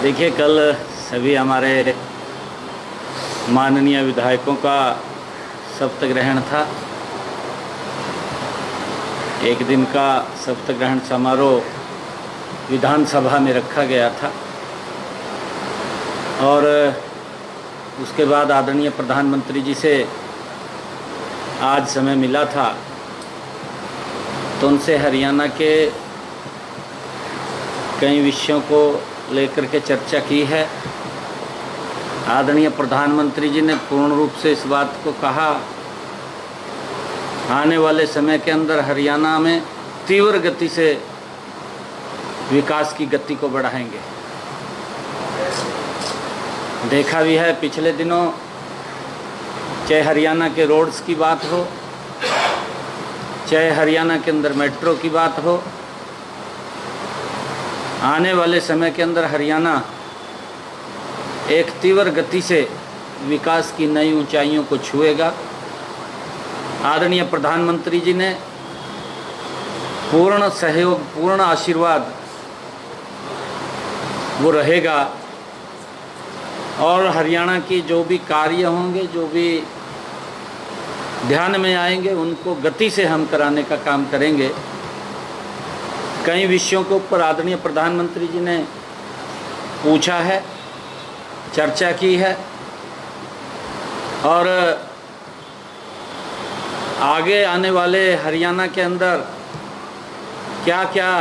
देखिए, कल सभी हमारे माननीय विधायकों का शपथ ग्रहण था। एक दिन का शपथ ग्रहण समारोह विधानसभा में रखा गया था और उसके बाद आदरणीय प्रधानमंत्री जी से आज समय मिला था तो उनसे हरियाणा के कई विषयों को लेकर के चर्चा की है। आदरणीय प्रधानमंत्री जी ने पूर्ण रूप से इस बात को कहा, आने वाले समय के अंदर हरियाणा में तीव्र गति से विकास की गति को बढ़ाएंगे। देखा भी है पिछले दिनों, चाहे हरियाणा के रोड्स की बात हो, चाहे हरियाणा के अंदर मेट्रो की बात हो, आने वाले समय के अंदर हरियाणा एक तीव्र गति से विकास की नई ऊंचाइयों को छुएगा। आदरणीय प्रधानमंत्री जी ने पूर्ण सहयोग, पूर्ण आशीर्वाद वो रहेगा और हरियाणा की जो भी कार्य होंगे, जो भी ध्यान में आएंगे, उनको गति से हम कराने का काम करेंगे। कई विषयों के ऊपर आदरणीय प्रधानमंत्री जी ने पूछा है, चर्चा की है और आगे आने वाले हरियाणा के अंदर क्या क्या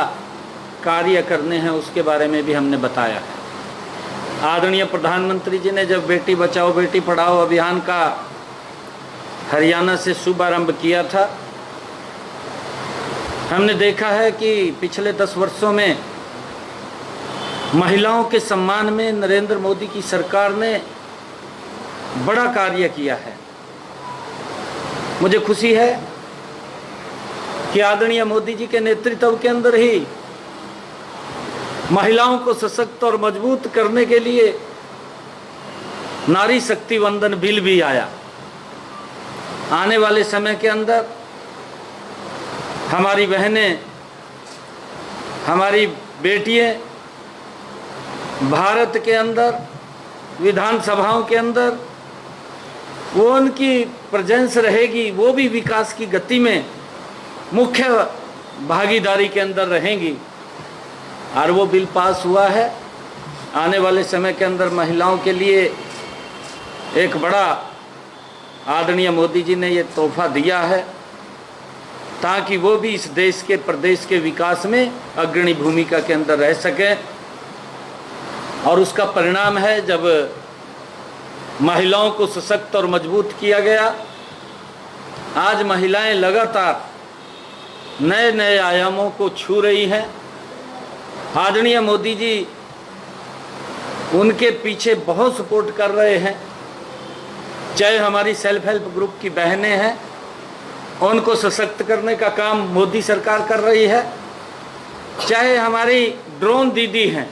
कार्य करने हैं उसके बारे में भी हमने बताया है। आदरणीय प्रधानमंत्री जी ने जब बेटी बचाओ बेटी पढ़ाओ अभियान का हरियाणा से शुभारंभ किया था, हमने देखा है कि पिछले 10 वर्षों में महिलाओं के सम्मान में नरेंद्र मोदी की सरकार ने बड़ा कार्य किया है। मुझे खुशी है कि आदरणीय मोदी जी के नेतृत्व के अंदर ही महिलाओं को सशक्त और मजबूत करने के लिए नारी शक्ति वंदन बिल भी आया। आने वाले समय के अंदर हमारी बहनें, हमारी बेटियां भारत के अंदर विधानसभाओं के अंदर वो उनकी प्रेजेंस रहेगी, वो भी विकास की गति में मुख्य भागीदारी के अंदर रहेंगी और वो बिल पास हुआ है। आने वाले समय के अंदर महिलाओं के लिए एक बड़ा आदरणीय मोदी जी ने ये तोहफा दिया है ताकि वो भी इस देश के प्रदेश के विकास में अग्रणी भूमिका के अंदर रह सकें। और उसका परिणाम है जब महिलाओं को सशक्त और मजबूत किया गया। आज महिलाएं लगातार नए नए आयामों को छू रही हैं। आदरणीय मोदी जी उनके पीछे बहुत सपोर्ट कर रहे हैं। चाहे हमारी सेल्फ हेल्प ग्रुप की बहनें हैं, उनको सशक्त करने का काम मोदी सरकार कर रही है, चाहे हमारी ड्रोन दीदी हैं।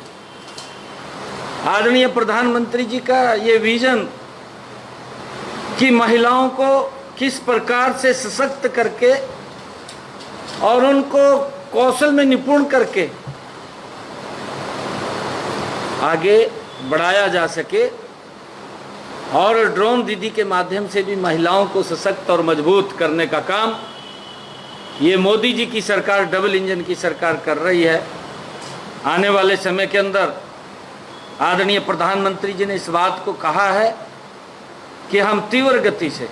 आदरणीय प्रधानमंत्री जी का ये विजन कि महिलाओं को किस प्रकार से सशक्त करके और उनको कौशल में निपुण करके आगे बढ़ाया जा सके और ड्रोन दीदी के माध्यम से भी महिलाओं को सशक्त और मजबूत करने का काम ये मोदी जी की सरकार, डबल इंजन की सरकार कर रही है। आने वाले समय के अंदर आदरणीय प्रधानमंत्री जी ने इस बात को कहा है कि हम तीव्र गति से,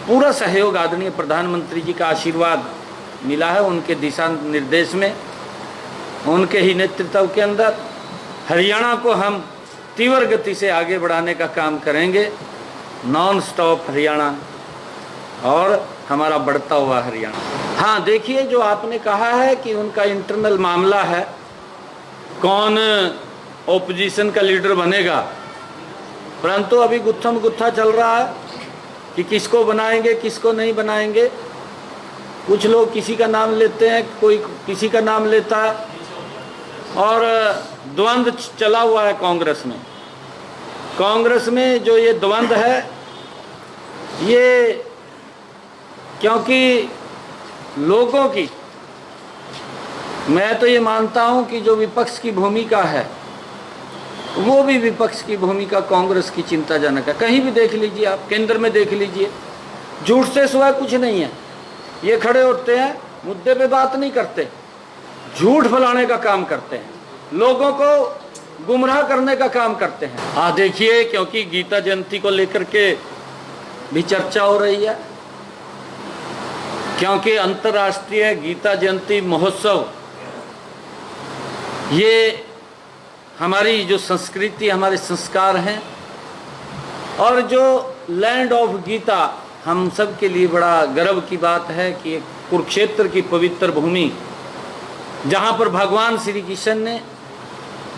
पूरा सहयोग आदरणीय प्रधानमंत्री जी का आशीर्वाद मिला है उनके दिशा निर्देश में, उनके ही नेतृत्व के अंदर हरियाणा को हम तीव्र गति से आगे बढ़ाने का काम करेंगे। नॉन स्टॉप हरियाणा और हमारा बढ़ता हुआ हरियाणा। हाँ, देखिए, जो आपने कहा है कि उनका इंटरनल मामला है, कौन ओपोजिशन का लीडर बनेगा, परंतु अभी गुत्थम गुत्था चल रहा है कि किसको बनाएंगे किसको नहीं बनाएंगे। कुछ लोग किसी का नाम लेते हैं, कोई किसी का नाम लेता है और द्वंद्व चला हुआ है कांग्रेस में। कांग्रेस में जो ये द्वंद्व है, ये क्योंकि लोगों की, मैं तो ये मानता हूँ कि जो विपक्ष की भूमिका है वो भी विपक्ष की भूमिका कांग्रेस की चिंताजनक है। कहीं भी देख लीजिए आप, केंद्र में देख लीजिए, झूठ से सिवा कुछ नहीं है। ये खड़े होते हैं, मुद्दे पे बात नहीं करते, झूठ फैलाने का काम करते हैं, लोगों को गुमराह करने का काम करते हैं। देखिए, क्योंकि गीता जयंती को लेकर के भी चर्चा हो रही है, क्योंकि अंतर्राष्ट्रीय गीता जयंती महोत्सव ये हमारी जो संस्कृति, हमारे संस्कार हैं, और जो लैंड ऑफ गीता हम सब के लिए बड़ा गर्व की बात है कि कुरुक्षेत्र की पवित्र भूमि, जहाँ पर भगवान श्री कृष्ण ने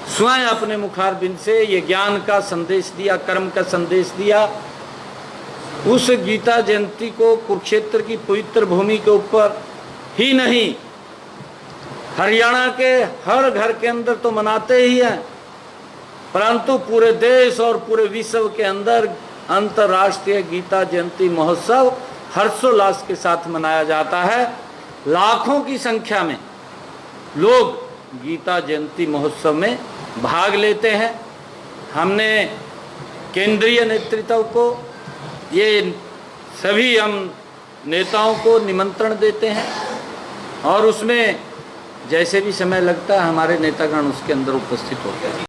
स्वयं अपने मुखारबिंद से ये ज्ञान का संदेश दिया, कर्म का संदेश दिया, उस गीता जयंती को कुरुक्षेत्र की पवित्र भूमि के ऊपर ही नहीं, हरियाणा के हर घर के अंदर तो मनाते ही हैं, परंतु पूरे देश और पूरे विश्व के अंदर अंतर्राष्ट्रीय गीता जयंती महोत्सव हर्षोल्लास के साथ मनाया जाता है। लाखों की संख्या में लोग गीता जयंती महोत्सव में भाग लेते हैं। हमने केंद्रीय नेतृत्व को, ये सभी हम नेताओं को निमंत्रण देते हैं, और उसमें जैसे भी समय लगता है हमारे नेतागण उसके अंदर उपस्थित होते हैं।